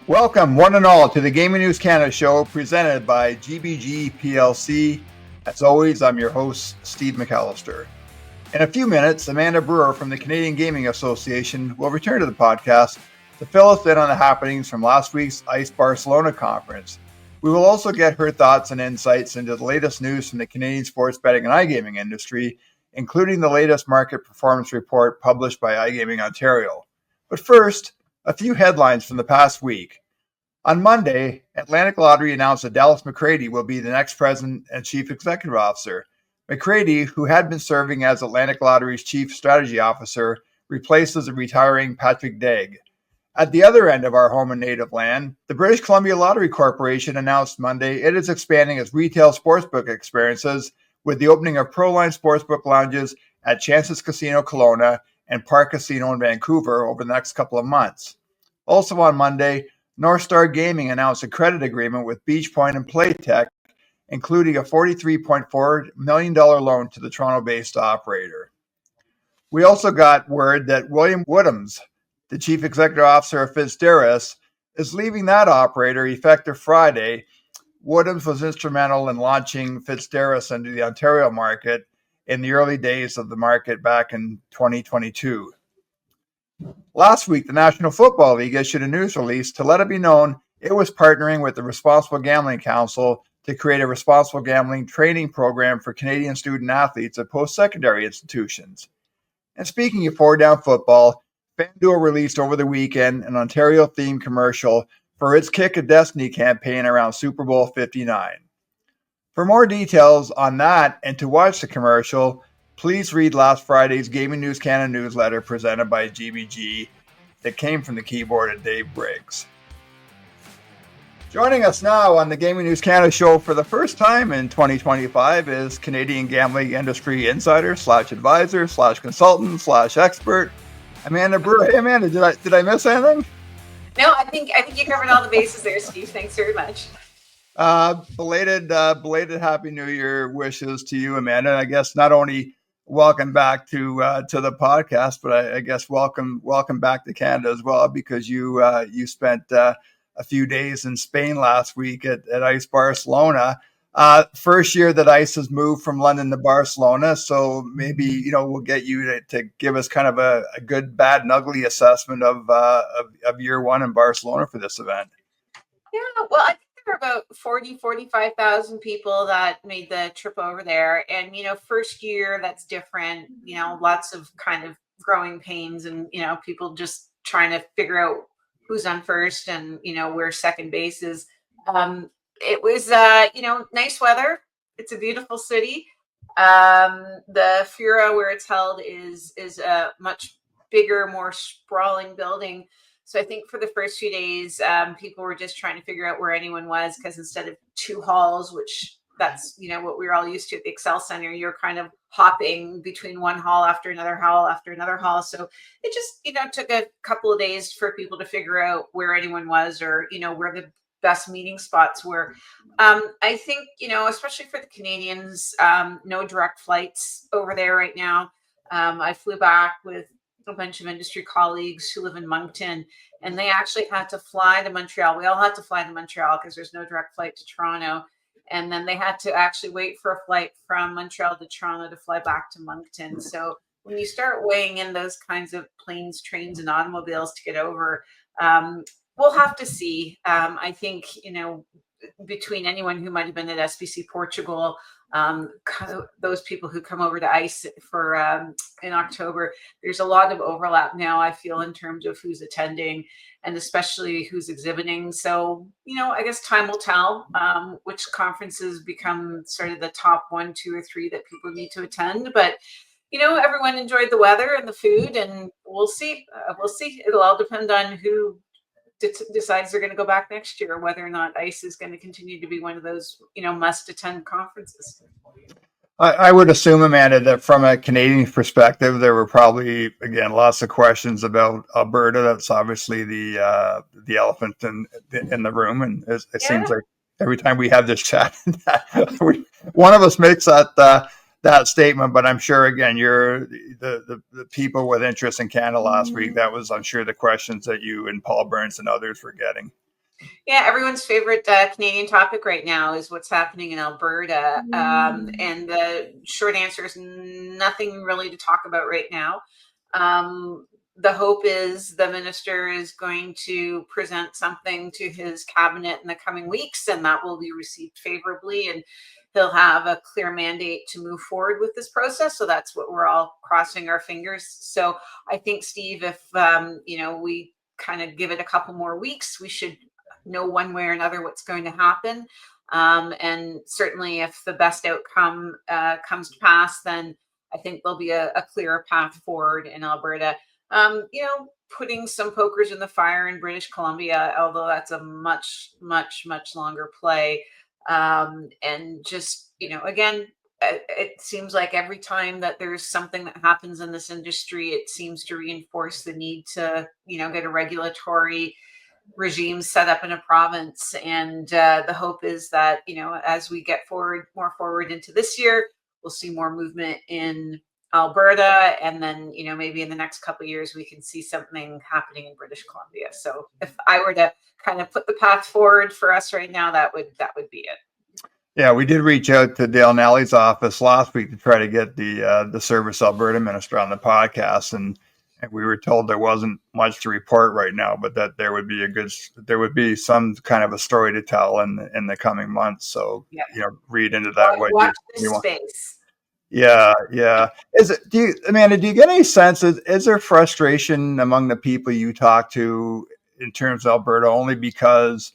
Welcome, one and all, to the Gaming News Canada show presented by GBG Plc. As always, I'm your host, Steve McAllister. In a few minutes, Amanda Brewer from the Canadian Gaming Association will return to the podcast to fill us in on the happenings from last week's ICE Barcelona conference. We will also get her thoughts and insights into the latest news from the Canadian sports betting and iGaming industry, including the latest market performance report published by iGaming Ontario. But first, a few headlines from the past week. On Monday, Atlantic Lottery announced that Dallas McCready will be the next president and chief executive officer. McCready, who had been serving as Atlantic Lottery's chief strategy officer, replaces the retiring Patrick Degg. At the other end of our home and native land, the British Columbia Lottery Corporation announced Monday it is expanding its retail sportsbook experiences with the opening of Proline Sportsbook lounges at Chances Casino Kelowna and Park Casino in Vancouver over the next couple of months. Also on Monday, North Star Gaming announced a credit agreement with Beachpoint and Playtech, including a $43.4 million loan to the Toronto-based operator. We also got word that William Woodhams, the chief executive officer of FINTRAC, is leaving that operator effective Friday. Woodhams was instrumental in launching FINTRAC into the Ontario market in the early days of the market back in 2022. Last week, the National Football League issued a news release to let it be known it was partnering with the Responsible Gambling Council to create a responsible gambling training program for Canadian student athletes at post-secondary institutions. And speaking of four-down football, FanDuel released over the weekend an Ontario-themed commercial for its Kick of Destiny campaign around Super Bowl 59. For more details on that and to watch the commercial, please read last Friday's Gaming News Canada newsletter presented by GBG that came from the keyboard of Dave Briggs. Joining us now on the Gaming News Canada show for the first time in 2025 is Canadian gambling industry insider / advisor / consultant / expert, Amanda Brewer. Hey Amanda, did I miss anything? No, I think you covered all the bases there, Steve. Thanks very much. Belated Happy New Year wishes to you, Amanda. And I guess not only welcome back to the podcast, but I guess welcome back to Canada as well, because you spent a few days in Spain last week at ICE Barcelona. First year that ICE has moved from London to Barcelona, so maybe we'll get you to give us kind of a good, bad, and ugly assessment of year one in Barcelona for this event. Yeah, well, I think there were about 45,000 people that made the trip over there, and first year that's different. Lots of kind of growing pains, and people just trying to figure out who's on first and where second base is. It was nice weather. It's a beautiful city. The Fura where it's held is a much bigger, more sprawling building. So I think for the first few days, people were just trying to figure out where anyone was, because instead of two halls, which that's what we're all used to at the Excel Center, you're kind of hopping between one hall after another hall after another hall. So it just took a couple of days for people to figure out where anyone was, or where the best meeting spots were. I think especially for the Canadians, no direct flights over there right now. I flew back with a bunch of industry colleagues who live in Moncton, and they actually had to fly to Montreal. We all had to fly to Montreal because there's no direct flight to Toronto. And then they had to actually wait for a flight from Montreal to Toronto to fly back to Moncton. So when you start weighing in those kinds of planes, trains, and automobiles to get over, we'll have to see. I think, between anyone who might have been at SBC Portugal, those people who come over to ICE for in October, there's a lot of overlap now, I feel, in terms of who's attending and especially who's exhibiting. So, I guess time will tell which conferences become sort of the top 1, 2, or 3 that people need to attend. But, everyone enjoyed the weather and the food, and we'll see. It'll all depend on who decides they're going to go back next year, or whether or not ICE is going to continue to be one of those, must-attend conferences. I would assume, Amanda, that from a Canadian perspective, there were probably, again, lots of questions about Alberta. That's obviously the elephant in the room, and it seems like every time we have this chat, one of us makes that statement. But I'm sure, again, you're the people with interest in Canada last week. That was, I'm sure, the questions that you and Paul Burns and others were getting. Yeah, everyone's favorite Canadian topic right now is what's happening in Alberta. And the short answer is nothing really to talk about right now. The hope is the minister is going to present something to his cabinet in the coming weeks, and that will be received favorably. And he'll have a clear mandate to move forward with this process. So that's what we're all crossing our fingers. So I think, Steve, if we kind of give it a couple more weeks, we should know one way or another what's going to happen. And certainly if the best outcome comes to pass, then I think there'll be a clearer path forward in Alberta. Putting some pokers in the fire in British Columbia, although that's a much, much, much longer play. And just, again, it seems like every time that there's something that happens in this industry, it seems to reinforce the need to, get a regulatory regime set up in a province. And the hope is that, as we get more forward into this year, we'll see more movement in Alberta. And then, maybe in the next couple of years, we can see something happening in British Columbia. So if I were to kind of put the path forward for us right now, that would be it. Yeah, we did reach out to Dale Nally's office last week to try to get the Service Alberta minister on the podcast, and we were told there wasn't much to report right now, but that there would be some kind of a story to tell in the coming months. So read into that Watch this space. Yeah. Amanda, do you get any sense? Is there frustration among the people you talk to in terms of Alberta, only because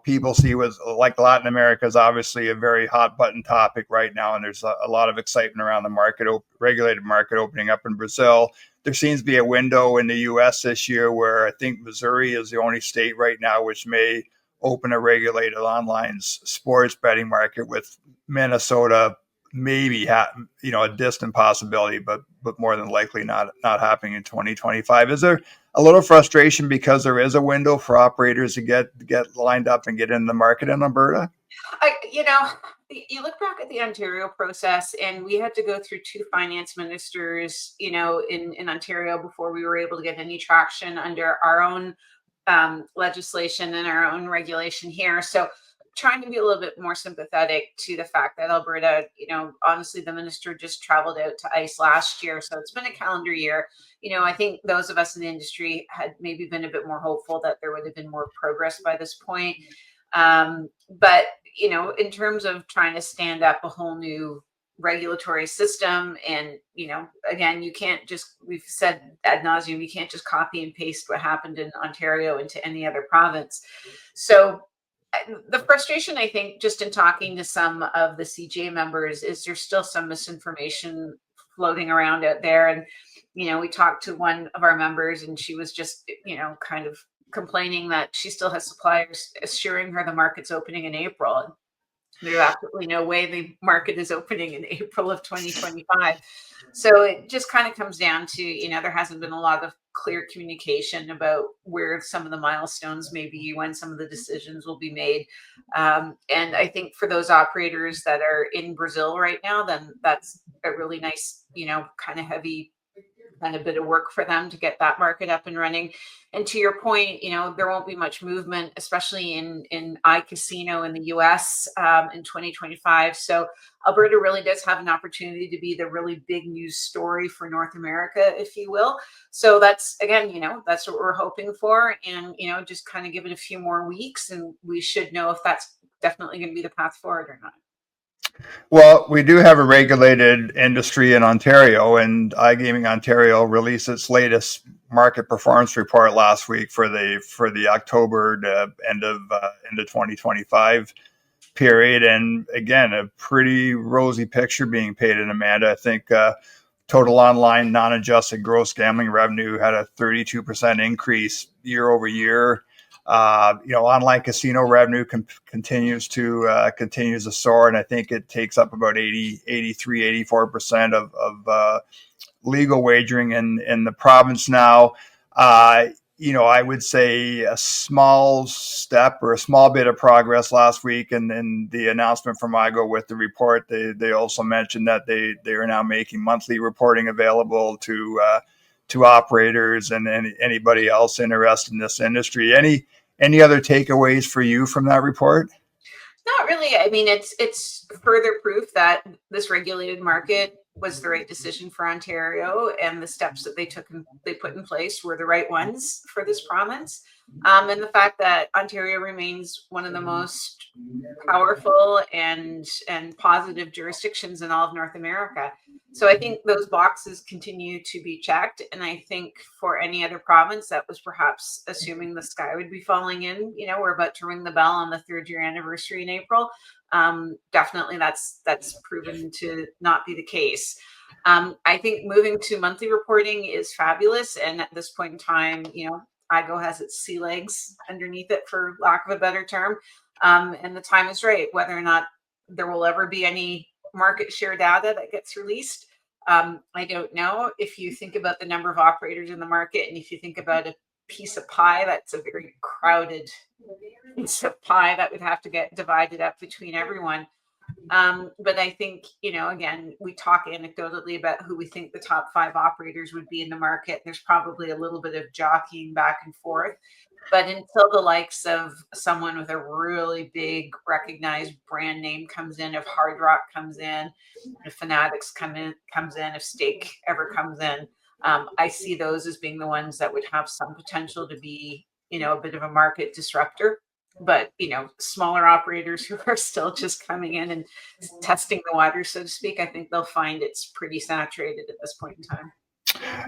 people see was like Latin America is obviously a very hot button topic right now, and there's a lot of excitement around the market, regulated market opening up in Brazil. There seems to be a window in the U.S. this year where I think Missouri is the only state right now which may open a regulated online sports betting market, with Minnesota maybe a distant possibility, but more than likely not happening in 2025. Is there a little frustration because there is a window for operators to get lined up and get in the market in Alberta? You look back at the Ontario process, and we had to go through two finance ministers, in Ontario before we were able to get any traction under our own legislation and our own regulation here. So trying to be a little bit more sympathetic to the fact that Alberta, honestly, the minister just traveled out to ICE last year. So it's been a calendar year. I think those of us in the industry had maybe been a bit more hopeful that there would have been more progress by this point. But, in terms of trying to stand up a whole new regulatory system, and, again, you can't just, we've said ad nauseum, you can't just copy and paste what happened in Ontario into any other province. So the frustration, I think, just in talking to some of the CJ members, is there's still some misinformation floating around out there. And, we talked to one of our members, and she was just, kind of complaining that she still has suppliers assuring her the market's opening in April. And there's absolutely no way the market is opening in April of 2025. So it just kind of comes down to, there hasn't been a lot of clear communication about where some of the milestones may be, when some of the decisions will be made. And I think for those operators that are in Brazil right now, then that's a really nice, kind of heavy kind of bit of work for them to get that market up and running. And to your point, there won't be much movement, especially in iCasino in the US in 2025. So Alberta really does have an opportunity to be the really big news story for North America, if you will. So that's, again, that's what we're hoping for. And, just kind of give it a few more weeks, and we should know if that's definitely going to be the path forward or not. Well, we do have a regulated industry in Ontario, and iGaming Ontario released its latest market performance report last week for the October to end of 2025 period. And again, a pretty rosy picture being painted, Amanda. I think total online non-adjusted gross gambling revenue had a 32% increase year over year. Online casino revenue continues to soar, and I think it takes up about 84% of legal wagering in the province now. I would say a small step or a small bit of progress last week, and then the announcement from IGO with the report. They also mentioned that they are now making monthly reporting available to operators and anybody else interested in this industry. Any other takeaways for you from that report? Not really. I mean, it's further proof that this regulated market was the right decision for Ontario, and the steps that they put in place were the right ones for this province. And the fact that Ontario remains one of the most powerful and positive jurisdictions in all of North America. So I think those boxes continue to be checked. And I think for any other province that was perhaps assuming the sky would be falling in, we're about to ring the bell on the 3rd-year anniversary in April. Definitely that's proven to not be the case. I think moving to monthly reporting is fabulous. And at this point in time, IGO has its sea legs underneath it, for lack of a better term. And the time is right. Whether or not there will ever be any market share data that gets released, I don't know. If you think about the number of operators in the market, and if you think about a piece of pie, that's a very crowded piece of pie that would have to get divided up between everyone. But I think, again, we talk anecdotally about who we think the top 5 operators would be in the market. There's probably a little bit of jockeying back and forth. But until the likes of someone with a really big recognized brand name comes in, if Hard Rock comes in, if Fanatics comes in, if Stake ever comes in, I see those as being the ones that would have some potential to be, a bit of a market disruptor. But, smaller operators who are still just coming in and testing the water, so to speak, I think they'll find it's pretty saturated at this point in time.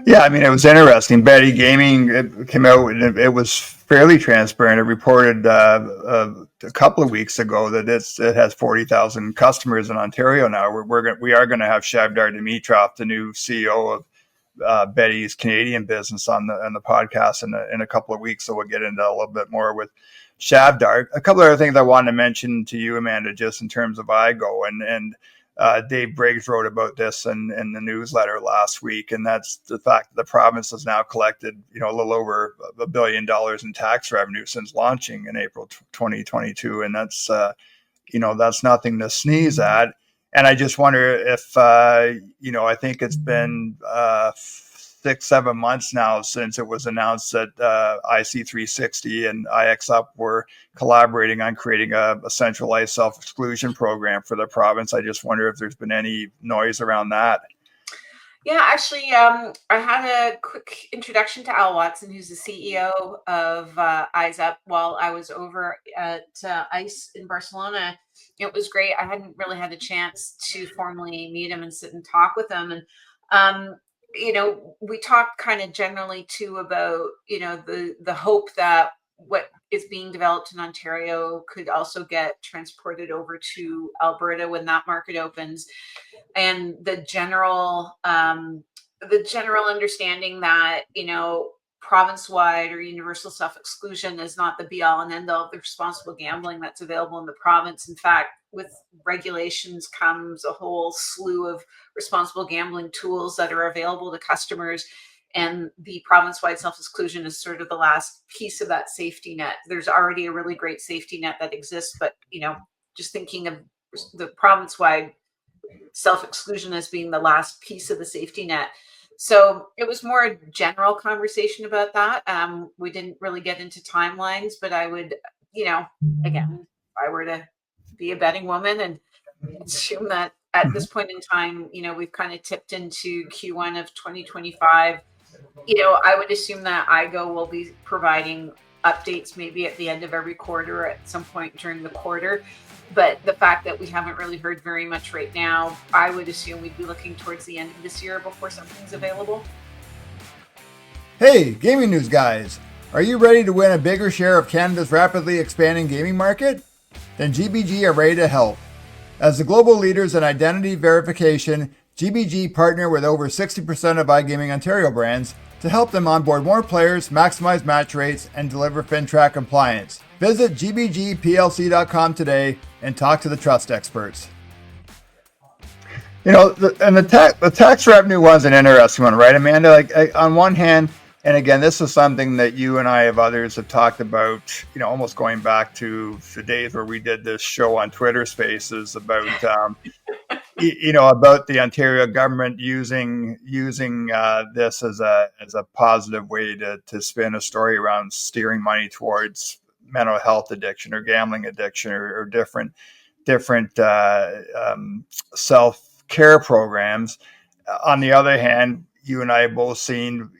Yeah, I mean, it was interesting. Betty Gaming, it came out and it was fairly transparent. It reported a couple of weeks ago that it has 40,000 customers in Ontario now. We are going to have Shavdar Dimitrov, the new CEO of Betty's Canadian business, on the podcast in a couple of weeks. So we'll get into a little bit more with Shavdar. A couple of other things I wanted to mention to you, Amanda, just in terms of IGO, and Dave Briggs wrote about this in the newsletter last week, and that's the fact that the province has now collected, a little over $1 billion in tax revenue since launching in April 2022, and that's that's nothing to sneeze at. And I just wonder if I think it's been 6-7 months now since it was announced that ICE 360 and IXUP were collaborating on creating a centralized self-exclusion program for the province. I just wonder if there's been any noise around that. Yeah, actually, I had a quick introduction to Al Watson, who's the CEO of IXUP, while I was over at ICE in Barcelona. It was great. I hadn't really had a chance to formally meet him and sit and talk with him. And we talked kind of generally too about, the hope that what is being developed in Ontario could also get transported over to Alberta when that market opens. And the general understanding that, province-wide or universal self-exclusion is not the be-all and end-all of the responsible gambling that's available in the province. In fact, with regulations comes a whole slew of responsible gambling tools that are available to customers. And the province-wide self-exclusion is sort of the last piece of that safety net. There's already a really great safety net that exists, but, just thinking of the province-wide self-exclusion as being the last piece of the safety net. So it was more a general conversation about that. We didn't really get into timelines, but I would, again, if I were to be a betting woman and assume that at this point in time, we've kind of tipped into Q1 of 2025, I would assume that IGO will be providing updates maybe at the end of every quarter or at some point during the quarter. But the fact that we haven't really heard very much right now, I would assume we'd be looking towards the end of this year before something's available. Hey, gaming news guys. Are you ready to win a bigger share of Canada's rapidly expanding gaming market? Then GBG are ready to help. As the global leaders in identity verification, GBG partner with over 60% of iGaming Ontario brands to help them onboard more players, maximize match rates, and deliver FINTRAC compliance. Visit gbgplc.com today and talk to the trust experts. The tax revenue was an interesting one, right, Amanda? On one hand, and again, this is something that you and I have others have talked about, almost going back to the days where we did this show on Twitter Spaces about, about the Ontario government using this as a positive way to spin a story around steering money towards mental health addiction or gambling addiction or different self-care programs. On the other hand, you and I have both seen,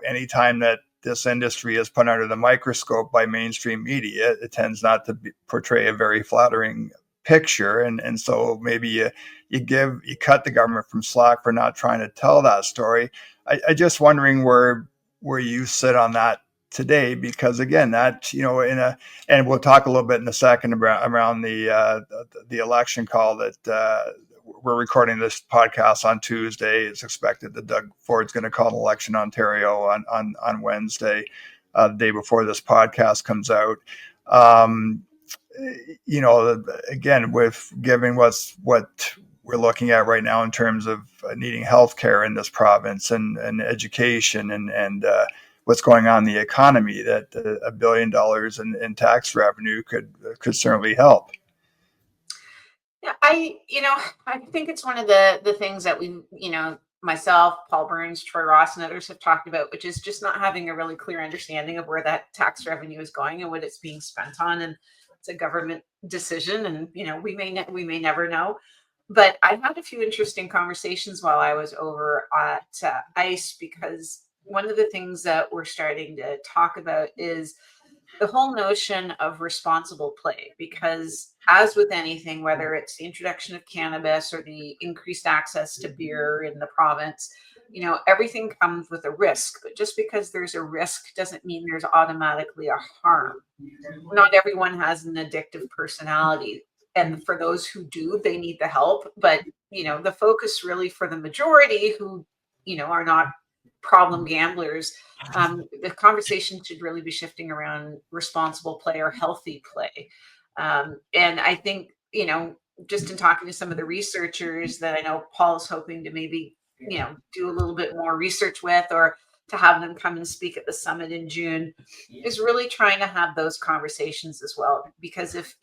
anytime that this industry is put under the microscope by mainstream media, it tends not to portray a very flattering picture. And so maybe you cut the government from slack for not trying to tell that story. I just wondering where you sit on that today, because again, that, and we'll talk a little bit in a second around the election call that we're recording this podcast on Tuesday. It's expected that Doug Ford's going to call an election in Ontario on Wednesday, the day before this podcast comes out. Again, with given what we're looking at right now in terms of needing healthcare in this province and education and what's going on in the economy, that $1 billion in tax revenue could certainly help. Yeah, I think it's one of the things that we, myself, Paul Burns, Troy Ross, and others have talked about, which is just not having a really clear understanding of where that tax revenue is going and what it's being spent on. And it's a government decision, and we may never know. But I had a few interesting conversations while I was over at ICE, because one of the things that we're starting to talk about is the whole notion of responsible play, because as with anything, whether it's the introduction of cannabis or the increased access to beer in the province, everything comes with a risk. But just because there's a risk doesn't mean there's automatically a harm. Not everyone has an addictive personality. And for those who do, they need the help. But, the focus really for the majority who, are not problem gamblers, the conversation should really be shifting around responsible play or healthy play. And I think, just in talking to some of the researchers that I know Paul's hoping to maybe, do a little bit more research with, or to have them come and speak at the summit in June, is really trying to have those conversations as well. Because if,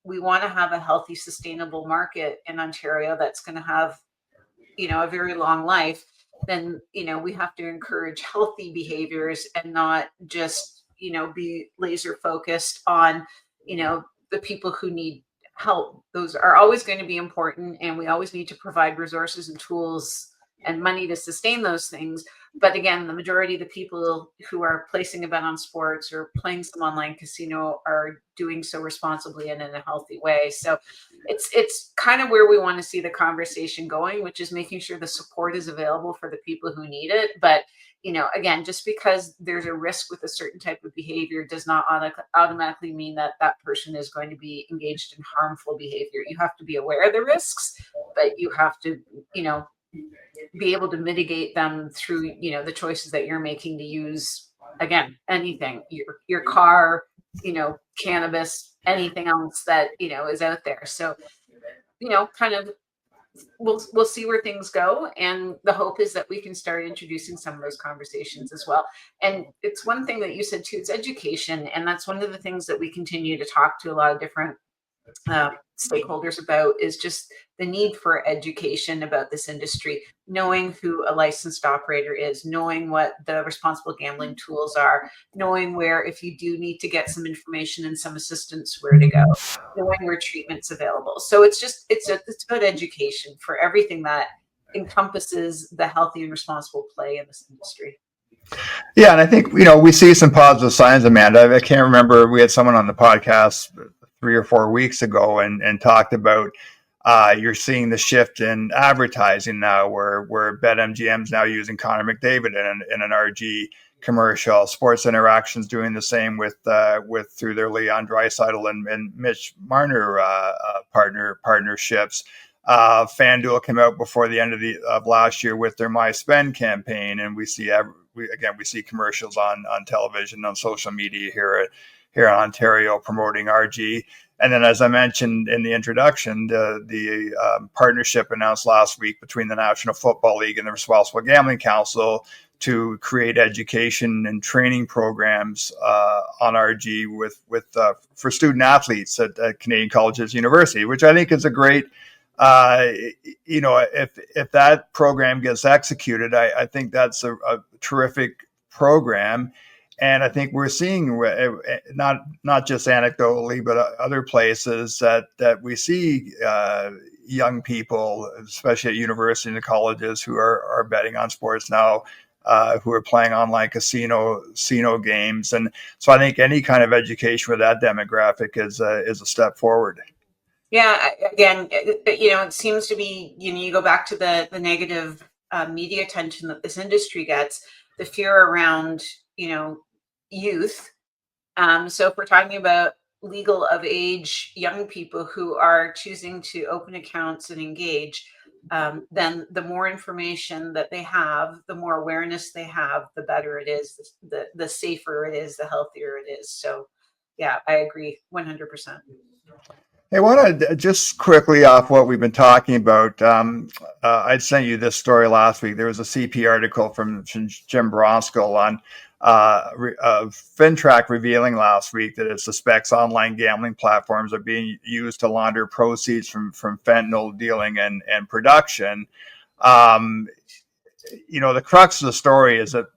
we want to have a healthy, sustainable market in Ontario that's going to have, a very long life, then, we have to encourage healthy behaviors and not just, be laser focused on, the people who need help. Those are always going to be important, and we always need to provide resources and tools and money to sustain those things. But again, the majority of the people who are placing a bet on sports or playing some online casino are doing so responsibly and in a healthy way. So it's kind of where we want to see the conversation going, which is making sure the support is available for the people who need it. But, again, just because there's a risk with a certain type of behavior does not automatically mean that that person is going to be engaged in harmful behavior. You have to be aware of the risks, but you have to, be able to mitigate them through, the choices that you're making to use, again, anything, your car, cannabis, anything else that, is out there. So, kind of, we'll see where things go. And the hope is that we can start introducing some of those conversations as well. And it's one thing that you said too, it's education. And that's one of the things that we continue to talk to a lot of different stakeholders about, is just the need for education about this industry, knowing who a licensed operator is, knowing what the responsible gambling tools are, knowing where, if you do need to get some information and some assistance, where to go, knowing where treatment's available. So it's good education for everything that encompasses the healthy and responsible play in this industry. Yeah, and I think, we see some positive signs, Amanda. I can't remember, we had someone on the podcast 3 or 4 weeks ago and talked about you're seeing the shift in advertising now, where BetMGM's now using Connor McDavid in an RG commercial. Sports Interaction's doing the same with through their Leon Draisaitl and Mitch Marner partnerships. FanDuel came out before the end of last year with their My Spend campaign, and we see commercials on television, on social media here in Ontario promoting RG. And then, as I mentioned in the introduction, the partnership announced last week between the National Football League and the Responsible Gambling Council to create education and training programs on RG for student athletes at Canadian colleges, university, which I think is a great. If that program gets executed, I think that's a terrific program. And I think we're seeing, not just anecdotally, but other places that we see young people, especially at university and colleges, who are betting on sports now, who are playing online casino games. And so I think any kind of education with that demographic is a step forward. Yeah, again, it seems to be, you go back to the negative media attention that this industry gets, the fear around, youth. So if we're talking about legal of age young people who are choosing to open accounts and engage, then the more information that they have, the more awareness they have, the better it is, the safer it is, the healthier it is. So yeah, I agree 100%. Hey, I want to just quickly off what we've been talking about. I'd sent you this story last week. There was a CP article from Jim Broskell on FINTRAC revealing last week that it suspects online gambling platforms are being used to launder proceeds from fentanyl dealing and production. The crux of the story is that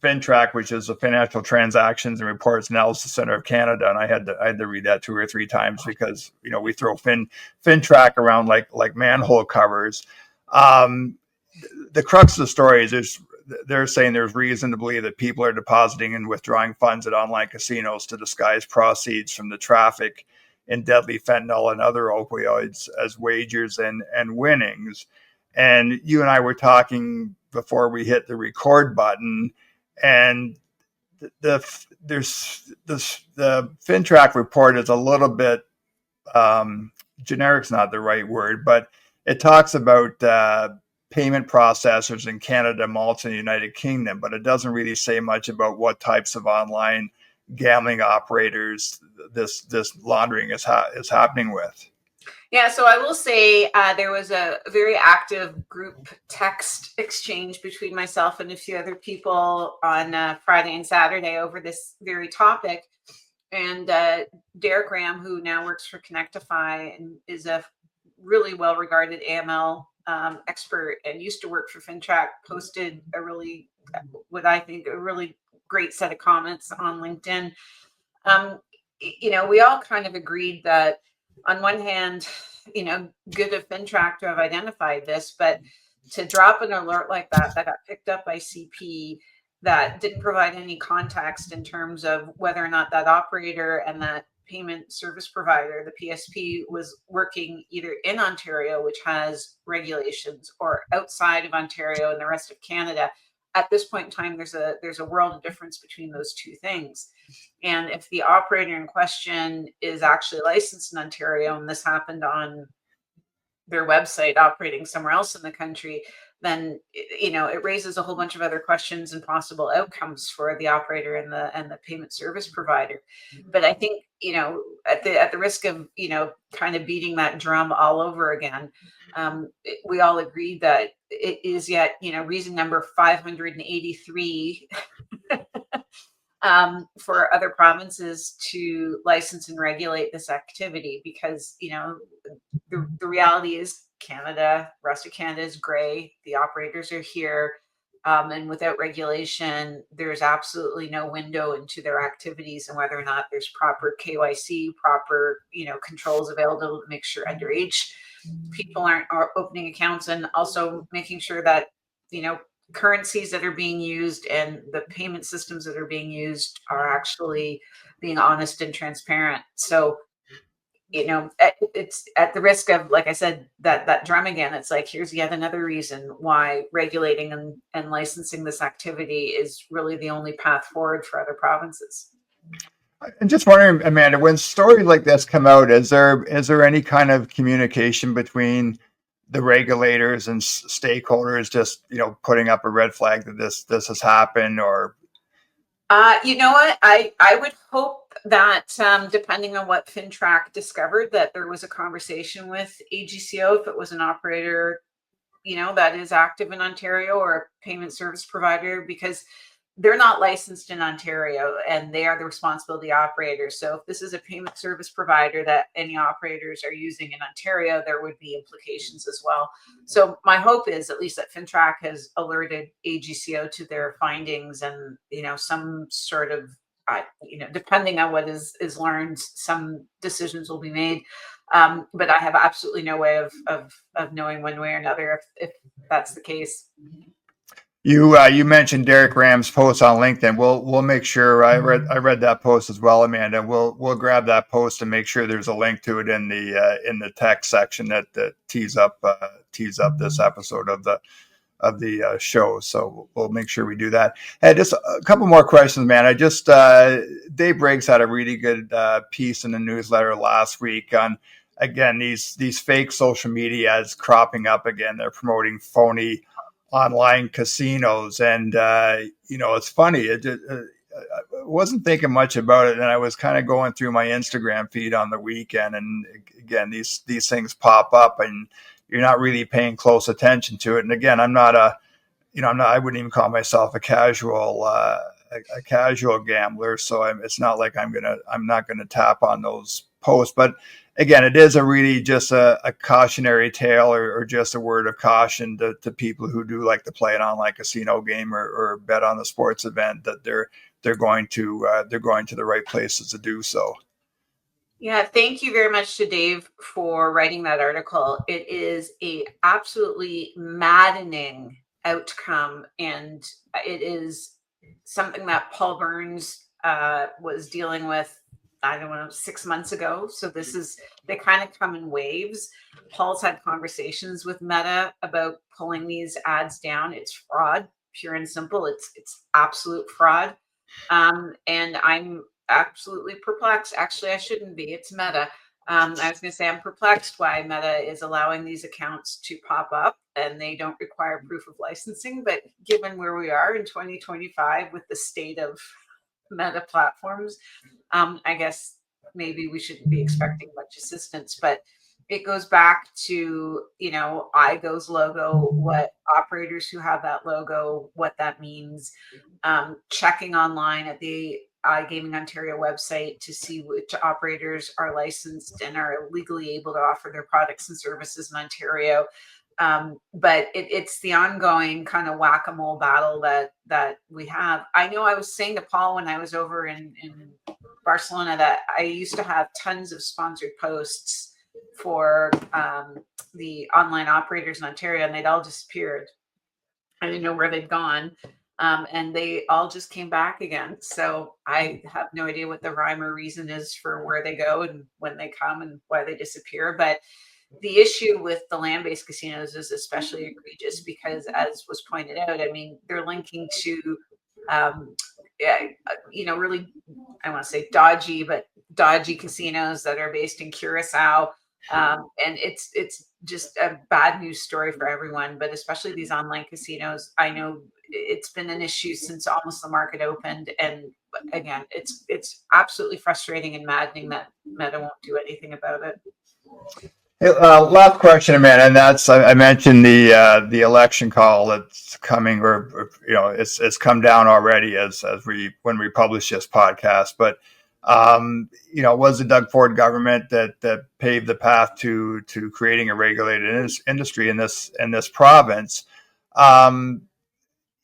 FINTRAC, which is the Financial Transactions and Reports Analysis Center of Canada, and I had to read that 2 or 3 times because we throw FINTRAC around like manhole covers. The crux of the story is they're saying there's reason to believe that people are depositing and withdrawing funds at online casinos to disguise proceeds from the traffic in deadly fentanyl and other opioids as wagers and winnings. And you and I were talking before we hit the record button. And the FINTRAC report is a little bit generic's not the right word, but it talks about payment processors in Canada, Malta, and the United Kingdom, but it doesn't really say much about what types of online gambling operators this laundering is happening with. Yeah, so I will say there was a very active group text exchange between myself and a few other people on Friday and Saturday over this very topic. And Derek Graham, who now works for Connectify and is a really well-regarded AML expert and used to work for FINTRAC, posted what I think a really great set of comments on LinkedIn. We all kind of agreed that on one hand, good of FINTRAC to have identified this, but to drop an alert like that got picked up by CP, that didn't provide any context in terms of whether or not that operator and that payment service provider, the PSP, was working either in Ontario, which has regulations, or outside of Ontario and the rest of Canada. At this point in time, there's a world of difference between those two things. And if the operator in question is actually licensed in Ontario, and this happened on their website operating somewhere else in the country, then it raises a whole bunch of other questions and possible outcomes for the operator and the payment service provider. But I think at the risk of kind of beating that drum all over again, we all agreed that it is yet reason number 583 for other provinces to license and regulate this activity, because the reality is rest of Canada is gray. The operators are here, and without regulation, there's absolutely no window into their activities and whether or not there's proper KYC, proper controls available to make sure underage people aren't opening accounts, and also making sure that currencies that are being used and the payment systems that are being used are actually being honest and transparent. So it's at the risk of, like I said, that drum again. It's like, here's yet another reason why regulating and licensing this activity is really the only path forward for other provinces. I'm just wondering, Amanda, when stories like this come out, is there any kind of communication between the regulators and stakeholders, just putting up a red flag that this has happened? Or you know what, I would hope that depending on what FINTRAC discovered, that there was a conversation with AGCO if it was an operator that is active in Ontario, or a payment service provider, because they're not licensed in Ontario, and they are the responsibility operators. So if this is a payment service provider that any operators are using in Ontario, there would be implications as well. So my hope is at least that FINTRAC has alerted AGCO to their findings, and some sort of depending on what is learned, some decisions will be made. But I have absolutely no way of knowing one way or another if that's the case. You mentioned Derek Ram's post on LinkedIn. We'll make sure I read that post as well, Amanda. We'll grab that post and make sure there's a link to it in the text section that tees up this episode of the show. So we'll make sure we do that. And just a couple more questions, man. Dave Briggs had a really good piece in the newsletter last week on, again, these fake social media ads cropping up again. They're promoting phony online casinos, and it's funny. I wasn't thinking much about it, and I was kind of going through my Instagram feed on the weekend, and again, these things pop up, and you're not really paying close attention to it. And again, I wouldn't even call myself a casual gambler, so it's not like I'm not gonna tap on those posts. But again, it is a really just a cautionary tale, or just a word of caution to people who do like to play an online casino game or bet on a sports event, that they're going to the right places to do so. Yeah, thank you very much to Dave for writing that article. It is a absolutely maddening outcome, and it is something that Paul Burns was dealing with, I don't know, 6 months ago. So they kind of come in waves. Paul's had conversations with Meta about pulling these ads down. It's fraud, pure and simple. It's absolute fraud. And I'm absolutely perplexed. Actually, I shouldn't be. It's Meta. I was going to say I'm perplexed why Meta is allowing these accounts to pop up, and they don't require proof of licensing. But given where we are in 2025 with the state of Meta platforms, I guess maybe we shouldn't be expecting much assistance. But it goes back to, iGo's logo, what operators who have that logo, what that means, checking online at the iGaming Ontario website to see which operators are licensed and are legally able to offer their products and services in Ontario. But it's the ongoing kind of whack-a-mole battle that we have. I know I was saying to Paul when I was over in Barcelona that I used to have tons of sponsored posts for the online operators in Ontario, and they'd all disappeared. I didn't know where they'd gone. And they all just came back again. So I have no idea what the rhyme or reason is for where they go and when they come and why they disappear. But the issue with the land-based casinos is especially egregious because, as was pointed out, I mean, they're linking to, really, I want to say dodgy casinos that are based in Curacao. And it's just a bad news story for everyone, but especially these online casinos. I know it's been an issue since almost the market opened, and again, it's absolutely frustrating and maddening that Meta won't do anything about it. Last question, Amanda, and that's I mentioned the election call that's coming, or it's come down already when we publish this podcast. But it was the Doug Ford government that paved the path to creating a regulated industry in this province.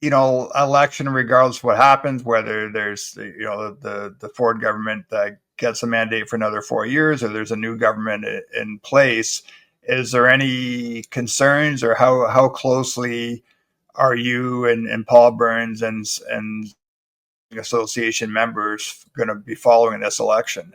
Election, regardless of what happens, whether there's the Ford government gets a mandate for another 4 years, or there's a new government in place, is there any concerns, or how closely are you and Paul Burns and association members going to be following this election?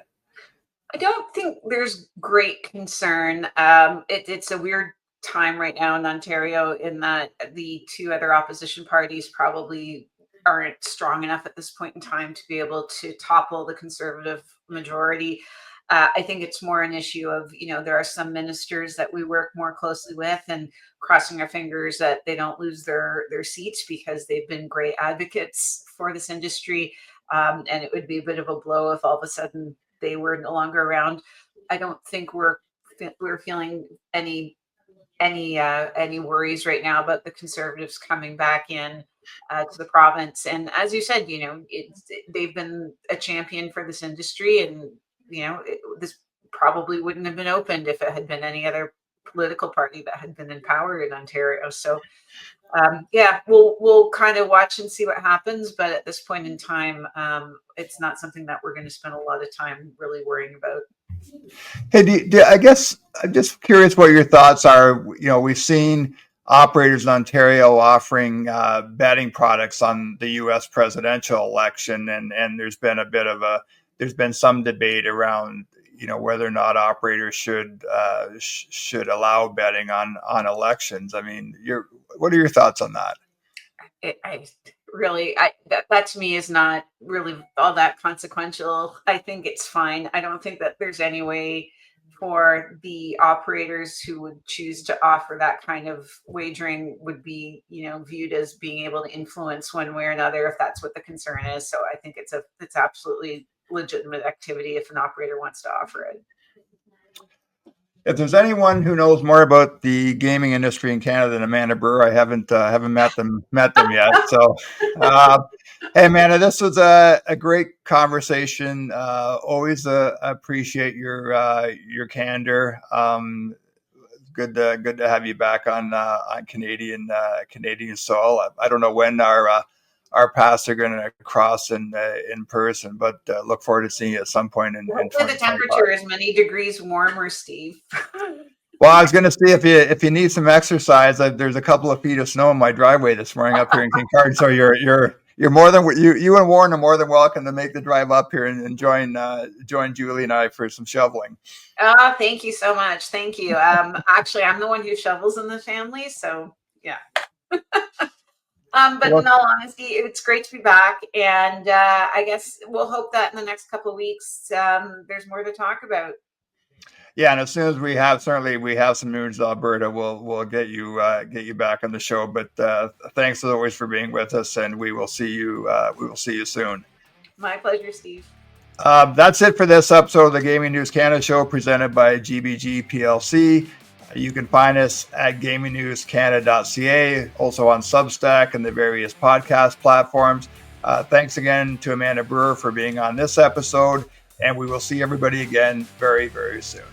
I don't think there's great concern. It's a weird time right now in Ontario in that the two other opposition parties probably aren't strong enough at this point in time to be able to topple the Conservative majority. I think it's more an issue of, there are some ministers that we work more closely with, and crossing our fingers that they don't lose their seats because they've been great advocates for this industry. And it would be a bit of a blow if all of a sudden they were no longer around. I don't think we're feeling any worries right now about the Conservatives coming back in. to the province. And as you said, they've been a champion for this industry, and this probably wouldn't have been opened if it had been any other political party that had been in power in Ontario. So we'll kind of watch and see what happens. But at this point in time, it's not something that we're going to spend a lot of time really worrying about. Hey, I guess I'm just curious what your thoughts are. We've seen operators in Ontario offering betting products on the U.S. presidential election, and there's been some debate around whether or not operators should allow betting on elections. I mean, what are your thoughts on that? That to me is not really all that consequential. I think it's fine. I don't think that there's any way for the operators who would choose to offer that kind of wagering would be, viewed as being able to influence one way or another, if that's what the concern is. So I think it's absolutely legitimate activity if an operator wants to offer it. If there's anyone who knows more about the gaming industry in Canada than Amanda Brewer, I haven't met them yet. So, hey, Amanda, this was a great conversation. Always appreciate your candor. Good to have you back on Canadian soil. I don't know when our paths are going to cross in person, but look forward to seeing you at some point in 2025. The temperature is many degrees warmer, Steve. Well, I was going to see if you need some exercise. There's a couple of feet of snow in my driveway this morning up here in Kincardine, so you're more than you and Warren are more than welcome to make the drive up here and join Julie and I for some shoveling. Thank you so much. Thank you. Actually, I'm the one who shovels in the family, so yeah. But in all honesty, it's great to be back, and I guess we'll hope that in the next couple of weeks there's more to talk about. Yeah, and as soon as we have some news, Alberta, we'll get you back on the show. But thanks as always for being with us, and we will see you soon. My pleasure, Steve. That's it for this episode of the Gaming News Canada show presented by GBG Plc. You can find us at gamingnewscanada.ca, also on Substack and the various podcast platforms. Thanks again to Amanda Brewer for being on this episode, and we will see everybody again very, very soon.